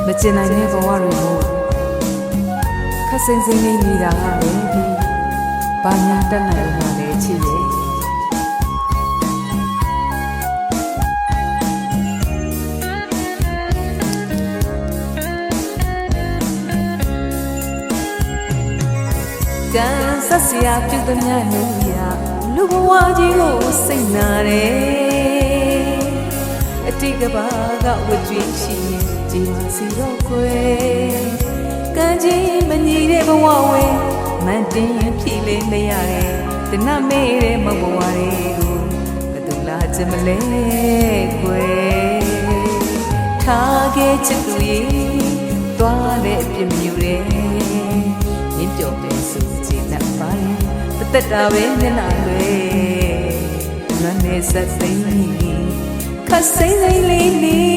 မကျင်နိုင်တဲ့ဘဝတွေကိုခက်စိမ့်စိမ့်လေးနေတာပဲဒီဘာညာတက်နိုင်မှလည်းချစ်ရဲ့ကံဆက်စရာပြုသမျှလူရလူဘဝကြီးကိုစိတ်နာတယ်အတိတ်ကဘာကဝကြွေးရှိရင်ကြည်မစီတော့ခွေကံကြီးမညီတဲ့ဘဝဝင်မန်တင်ဖြီးလေးမရတယ်တနမေးတဲ့မဘဝတွေကိုဘယ်သူလာချင်မလဲခွေထားခဲ့ချစ်သူရဲ့သွားတဲ့အပြစ်မြူတယ်မြင်ပြောတဲ့စုကြည်လက်ပါရင်တက်တာပဲမျက်နှာတွေငါနဲ့ဆက်စိမ့်ခတ်စိမ့်စိမ့်လေး